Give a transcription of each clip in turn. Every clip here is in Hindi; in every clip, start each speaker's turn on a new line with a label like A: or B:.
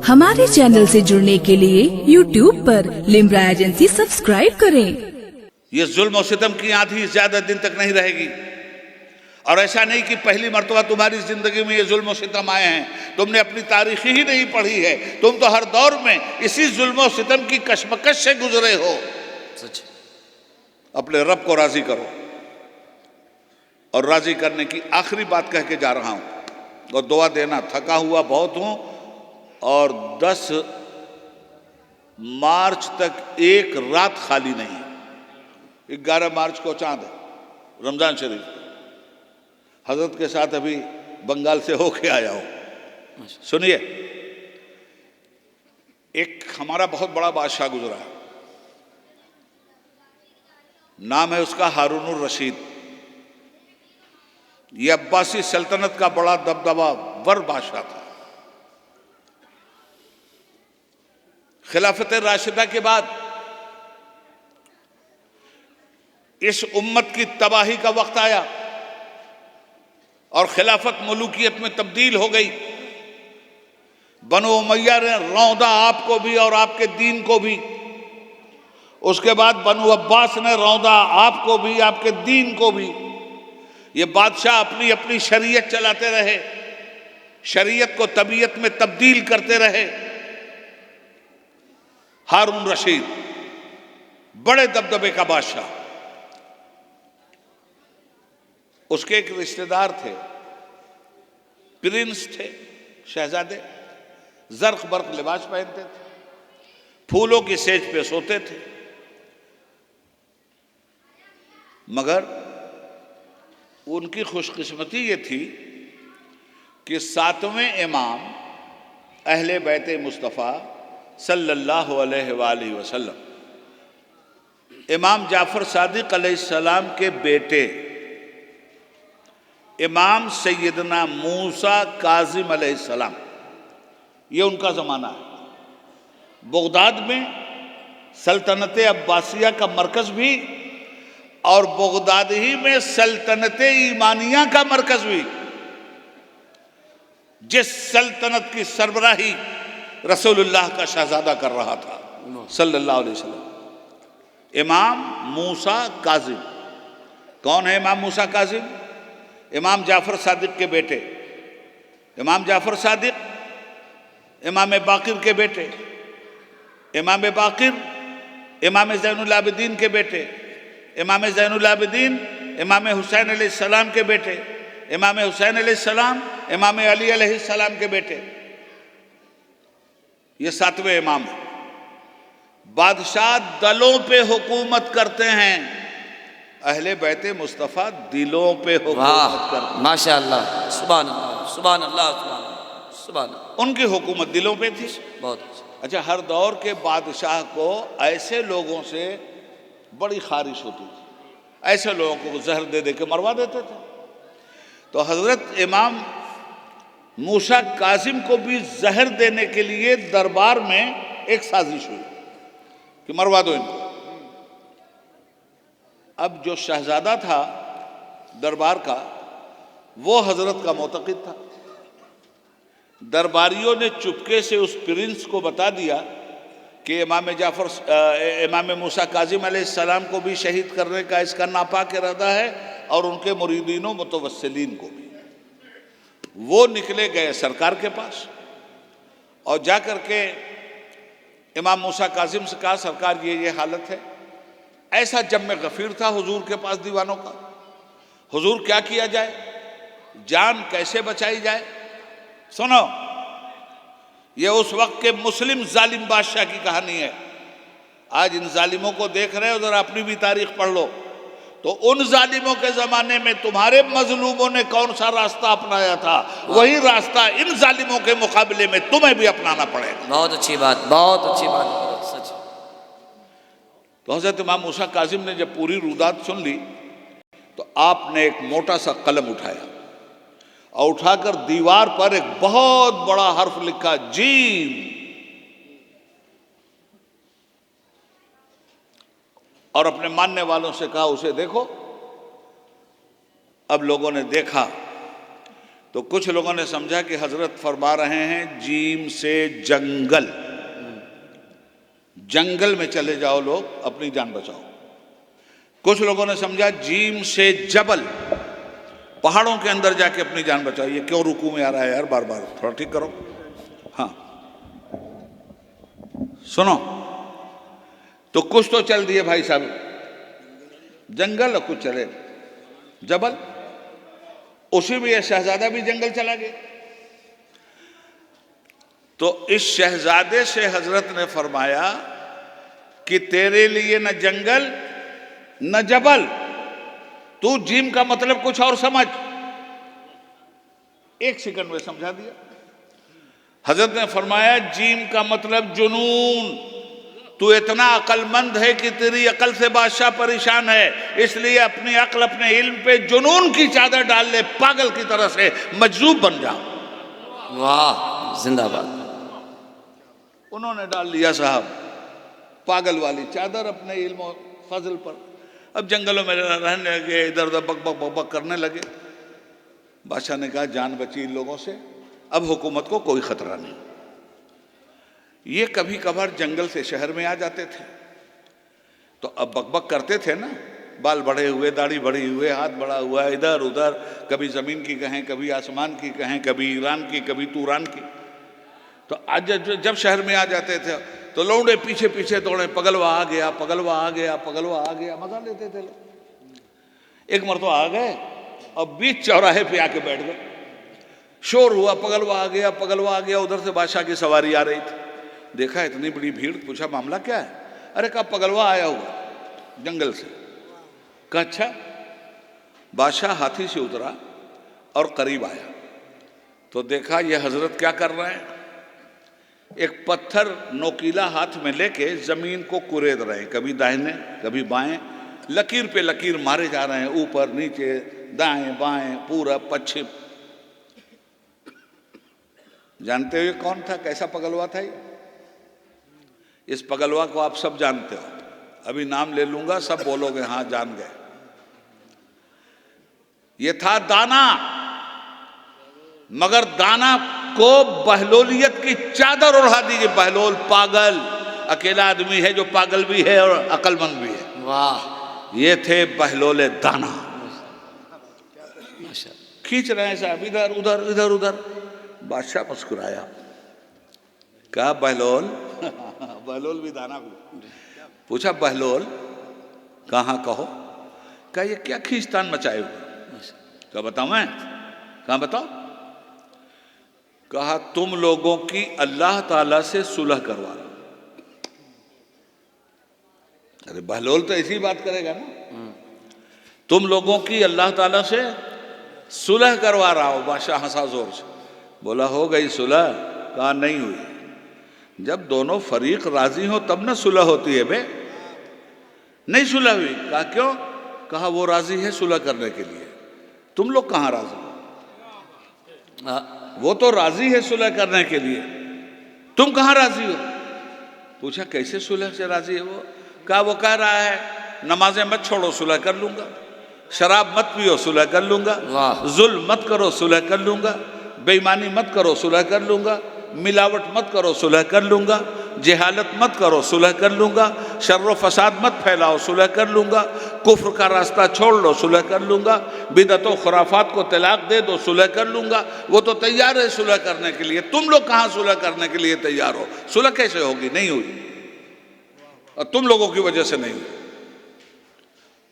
A: हमारे चैनल से जुड़ने के लिए YouTube पर लिम्रा एजेंसी सब्सक्राइब करें।
B: ये जुल्म और सितम की आंधी ज्यादा दिन तक नहीं रहेगी। और ऐसा नहीं कि पहली मर्तबा तुम्हारी जिंदगी में ये जुल्म और सितम आए हैं, तुमने अपनी तारीख ही नहीं पढ़ी है। तुम तो हर दौर में इसी जुल्म और सितम की कशमकश से गुजरे हो।
C: सच।
B: अपने रब को राजी करो। और राजी करने की आखिरी बात कह के जा रहा हूं और दुआ देना, थका हुआ बहुत हूं और 10 मार्च तक एक रात खाली नहीं। 11 मार्च को चांद है, रमजान शरीफ। हजरत के साथ अभी बंगाल से होके आया हूं। सुनिए, एक हमारा बहुत बड़ा बादशाह गुजरा है, नाम है उसका हारून रशीद। ये अब्बासी सल्तनत का बड़ा दबदबा वर बादशाह था। खिलाफत राशिदा के बाद इस उम्मत की तबाही का वक्त आया और खिलाफत मलूकियत में तब्दील हो गई। बनो उमैया ने रौंदा आपको भी और आपके दीन को भी। उसके बाद बनो अब्बास ने रौंदा आपको भी, आपके दीन को भी। ये बादशाह अपनी अपनी शरीयत चलाते रहे, शरीयत को तबीयत में तब्दील करते रहे। हारून रशीद बड़े दबदबे का बादशाह। उसके एक रिश्तेदार थे, प्रिंस थे, शहजादे, जर्क बर्क लिबास पहनते थे, फूलों की सेज पे सोते थे। मगर उनकी खुशकिस्मती ये थी कि 7वें इमाम अहले बैत मुस्तफ़ा सल्लल्लाहु अलैहि वसल्लम, इमाम जाफर सादिक अलैहिस्सलाम के बेटे इमाम सैयदना मूसा काजिम अलैहिस्सलाम, ये उनका ज़माना है। बगदाद में सल्तनत अब्बासिया का मरकज़ भी और बगदाद ही में सल्तनत ईमानिया का मरकज़ भी। जिस सल्तनत की सरबराही रसूलुल्लाह का शहजादा कर रहा था सल्लल्लाहु अलैहि वसल्लम, इमाम मूसा काजिम। कौन है इमाम मूसा काजिम? इमाम जाफर सादिक के बेटे। इमाम जाफर सादिक इमाम बाकिर के बेटे, इमाम बाकिर इमाम ज़ैनुल आबिदीन के बेटे, इमाम ज़ैनुल आबिदीन इमाम हुसैन अलैहिस्सलाम के बेटे, इमाम हुसैन अलैहिस्सलाम इमाम अली अलैहिस्सलाम के बेटे। ये 7वें इमाम है। बादशाह दलों पे हुकूमत करते हैं, अहले बैते मुस्तफ़ा दिलों पे हुकूमत करते हैं।
C: माशाअल्लाह, सुभान अल्लाह, सुभान अल्लाह, सुभान अल्लाह।
B: उनकी हुकूमत दिलों पे थी।
C: बहुत
B: अच्छा, हर दौर के बादशाह को ऐसे लोगों से बड़ी खारिश होती थी, ऐसे लोगों को जहर दे दे के मरवा देते थे। तो हजरत इमाम मूसा काजिम को भी जहर देने के लिए दरबार में एक साजिश हुई कि मरवा दो इनको। अब जो शहजादा था दरबार का, वो हजरत का मोतक़िद था। दरबारियों ने चुपके से उस प्रिंस को बता दिया कि इमाम मूसा काजिम अलैहिस्सलाम को भी शहीद करने का इसका नापाक इरादा है और उनके मुरीदीनों मुतवस्सिलीन को भी। वो निकले गए सरकार के पास और जा कर के इमाम मूसा काजिम से कहा, सरकार ये हालत है। ऐसा जब में गफीर था हुजूर के पास दीवानों का। हुजूर क्या किया जाए, जान कैसे बचाई जाए? सुनो, ये उस वक्त के मुस्लिम जालिम बादशाह की कहानी है। आज इन जालिमों को देख रहे हो, जरा अपनी भी तारीख पढ़ लो तो उन जालिमों के ज़माने में तुम्हारे मजलूमों ने कौन सा रास्ता अपनाया था, वही रास्ता इन जालिमों के मुकाबले में तुम्हें भी अपनाना पड़ेगा।
C: बहुत अच्छी बात, बहुत अच्छी बात, सच।
B: तो हज़रत इमाम मूसा काजिम ने जब पूरी रुदात सुन ली तो आपने एक मोटा सा कलम उठाया और उठाकर दीवार पर एक बहुत बड़ा हर्फ लिखा, जीम। और अपने मानने वालों से कहा, उसे देखो। अब लोगों ने देखा तो कुछ लोगों ने समझा कि हजरत फरमा रहे हैं जीम से जंगल, जंगल में चले जाओ लोग, अपनी जान बचाओ। कुछ लोगों ने समझा जीम से जबल, पहाड़ों के अंदर जाके अपनी जान बचाओ। ये क्यों रुकू में आ रहा है यार बार बार, थोड़ा ठीक करो। हाँ सुनो, तो कुछ तो चल दिए भाई साहब जंगल, और कुछ चले जबल। उसी में यह शहजादा भी जंगल चला गया। तो इस शहजादे से हजरत ने फरमाया कि तेरे लिए न जंगल न जबल, तू जिम का मतलब कुछ और समझ। एक सेकंड में समझा दिया। हजरत ने फरमाया जिम का मतलब जुनून। तू इतना अक्लमंद है कि तेरी अकल से बादशाह परेशान है, इसलिए अपनी अक्ल अपने इल्म पे जुनून की चादर डाल ले, पागल की तरह से मजजूब बन जा।
C: वाह जिंदाबाद।
B: उन्होंने डाल लिया साहब पागल वाली चादर अपने इल्म और फजल पर। अब जंगलों में रहने लगे, इधर उधर बक बक बक बक करने लगे। बादशाह ने कहा जान बची इन लोगों से, अब हुकूमत को कोई खतरा नहीं। ये कभी कभार जंगल से शहर में आ जाते थे, तो अब बकबक करते थे ना, बाल बढ़े हुए, दाढ़ी बढ़ी हुए, हाथ बढ़ा हुआ, इधर उधर, कभी जमीन की कहें, कभी आसमान की कहें, कभी ईरान की, कभी तूरान की। तो आज जब शहर में आ जाते थे तो लौंडे पीछे पीछे दौड़े, पगलवा आ गया, पगलवा आ गया, पगलवा आ गया, मजा लेते थे लोग। एक मरतबा आ गए और बीच चौराहे पे आके बैठ गए। शोर हुआ, पगलवा आ गया, पगलवा आ गया। उधर से बादशाह की सवारी आ रही थी, देखा इतनी बड़ी भीड़, पूछा मामला क्या है? अरे कहा पगलवा आया हुआ जंगल से। कहा अच्छा। बादशाह हाथी से उतरा और करीब आया तो देखा ये हजरत क्या कर रहे हैं, एक पत्थर नोकीला हाथ में लेके जमीन को कुरेद रहे हैं, कभी दाहिने कभी बाएं, लकीर पे लकीर मारे जा रहे हैं, ऊपर नीचे, दाएं बाएं, पूरब पश्चिम। जानते हो कौन था, कैसा पगलवा था ये? इस पगलवा को आप सब जानते हो, अभी नाम ले लूंगा, सब बोलोगे हाँ जान गए। ये था दाना, मगर दाना को बहलोलियत की चादर उड़ा दी। बहलोल पागल, अकेला आदमी है जो पागल भी है और अक्लमंद भी है।
C: वाह।
B: ये थे बहलोले दाना। खींच रहे हैं साहब इधर उधर इधर उधर। बादशाह मुस्कुराया, कहा बहलोल बहलोल भी दाना भी। पूछा बहलोल कहाँ कहो? कहा ये क्या खींचतान मचाए हुए? क्या बताऊं मैं? कहाँ बताओ? कहा तुम लोगों की अल्लाह ताला से सुलह करवा लो। अरे बहलोल तो ऐसी बात करेगा ना, तुम लोगों की अल्लाह ताला से सुलह करवा रहा हो। बादशाह हंसा जोर से, बोला हो गई सुलह? कहा नहीं हुई। जब दोनों फरीक राजी हो तब ना सुलह होती है बे, नहीं सुलह हुई। कहा क्यों? कहा वो राजी है सुलह करने के लिए, तुम लोग कहाँ राजी हो? वो तो राजी है सुलह करने के लिए, तुम कहाँ राजी हो? पूछा कैसे सुलह से राजी है वो? कहा वो कह रहा है नमाजें मत छोड़ो सुलह कर लूंगा, शराब मत पियो सुलह कर लूंगा, जुल्म मत करो सुलह कर लूंगा, बेईमानी मत करो सुलह कर लूंगा, मिलावट मत करो सुलह कर लूंगा, जहालत मत करो सुलह कर लूंगा, शर्र फसाद मत फैलाओ सुलह कर लूंगा, कुफ्र का रास्ता छोड़ लो सुलह कर लूंगा, बिदअत खुराफात को तलाक दे दो सुलह कर लूंगा। वो तो तैयार है सुलह करने के लिए, तुम लोग कहाँ सुलह करने के लिए तैयार हो? सुलह कैसे होगी? नहीं हुई, और तुम लोगों की वजह से नहीं हुई।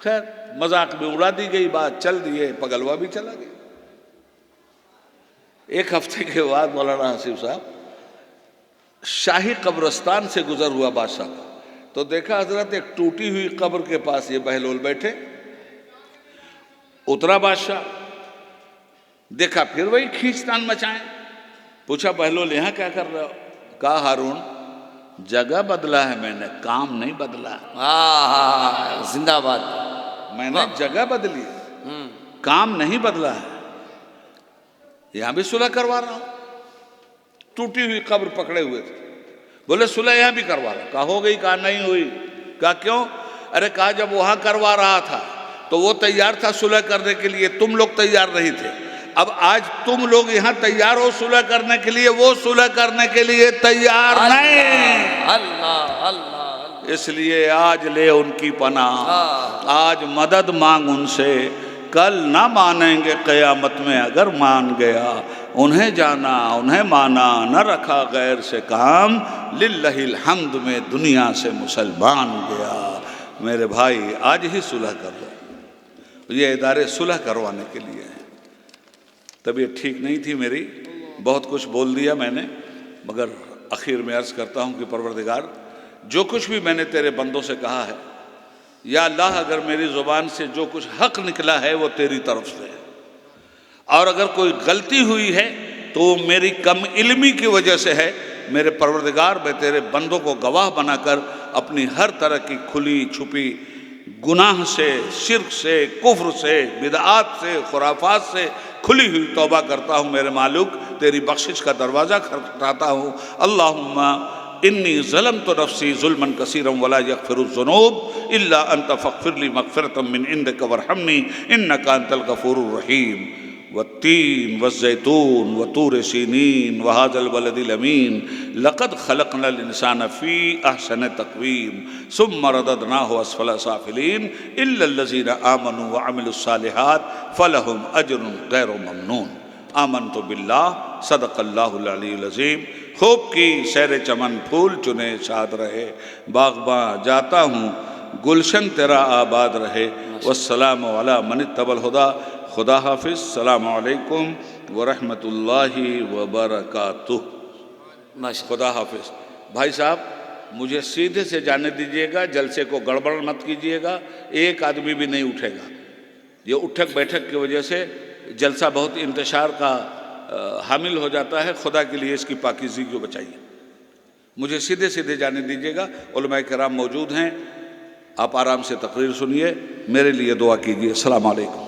B: खैर मजाक में उड़ा दी गई बात, चल दिए, पगलवा भी चला गया। एक हफ्ते के बाद मौलाना हसीब साहब शाही कब्रिस्तान से गुजर हुआ बादशाह का, तो देखा हजरत एक टूटी हुई कब्र के पास ये बहलोल बैठे। उतरा बादशाह, देखा फिर वही खींचतान मचाएं। पूछा बहलोल यहाँ क्या कर रहे हो? कहा हारून जगह बदला है मैंने, काम नहीं बदला।
C: जिंदाबाद।
B: मैंने जगह बदली, काम नहीं बदला है। यहां भी सुलह करवा रहा हूं। टूटी हुई कब्र पकड़े हुए थे, बोले सुलह यहां भी करवा रहा। कहा हो गई? कहा नहीं हुई। कहा क्यों? अरे कहा जब वहां करवा रहा था तो वो तैयार था सुलह करने के लिए, तुम लोग तैयार नहीं थे। अब आज तुम लोग यहाँ तैयार हो सुलह करने के लिए, वो सुलह करने के लिए तैयार नहीं।
C: अल्लाह अल्लाह,
B: इसलिए आज ले उनकी पनाह, आज मदद मांग उनसे, कल ना मानेंगे क़यामत में अगर मान गया। उन्हें जाना उन्हें माना, न रखा गैर से काम, लिल्लाहिल हम्द में दुनिया से मुसलमान गया। मेरे भाई आज ही सुलह कर लो। ये इदारे सुलह करवाने के लिए हैं। तबीयत ठीक नहीं थी मेरी, बहुत कुछ बोल दिया मैंने, मगर आखिर में अर्ज़ करता हूँ कि परवरदिगार, जो कुछ भी मैंने तेरे बंदों से कहा है, या अल्लाह अगर मेरी ज़ुबान से जो कुछ हक़ निकला है वो तेरी तरफ से है, और अगर कोई गलती हुई है तो मेरी कम इल्मी की वजह से है। मेरे परवरदिगार, मैं तेरे बंदों को गवाह बनाकर अपनी हर तरह की खुली छुपी गुनाह से, शिर्क से, कुफ्र से, बिदआत से, खुराफात से खुली हुई तौबा करता हूँ। मेरे मालिक, तेरी बख्शिश का दरवाज़ा खटखटाता हूँ। अल्लाहुम्मा इन्नी ज़लमतु नफ्सी ज़ुल्मन कसीरन वला यग़फ़िरुज़्ज़ुनूब इल्ला अंत फ़ग़फ़िरली मग़फ़िरतम मिन इंदिक वरहमनी इन्नका अंतल गफ़ूरुर रहीम। वत्तीन वज़्ज़ैतून वतूर सीनीन वहाज़ल बलदिल अमीन लक़द ख़लक़नल इंसाना फ़ी अहसनि तक़वीम सुम्मा रददनाहु अस्फ़ला साफ़िलीन इल्लल्लज़ीना आमनू व अमिलुस्सालिहात फ़लहुम अज्रुन ग़ैरु ममनून। आमनतु बिल्लाह सदक़ल्लाहुल अलीयुल अज़ीम। खूब की सैर चमन फूल चुने शाद रहे, बाग़बां जाता हूँ गुलशन तेरा आबाद रहे। वस्सलामु अला मनित्तबल हुदा। खुदा हाफिज़। सलाम अलैकुम व रहमतुल्लाहि व बरकातुहू। खुदा हाफिज़। भाई साहब, मुझे सीधे से जाने दीजिएगा, जलसे को गड़बड़ मत कीजिएगा, एक आदमी भी नहीं उठेगा। ये उठक बैठक की वजह से जलसा बहुत इंतशार का हामिल हो जाता है। खुदा के लिए इसकी पाकीज़गी को बचाइए। मुझे सीधे सीधे जाने दीजिएगा। उलमाए किराम मौजूद हैं, आप आराम से तकरीर सुनिए, मेरे लिए दुआ कीजिए। अस्सलाम वालेकुम।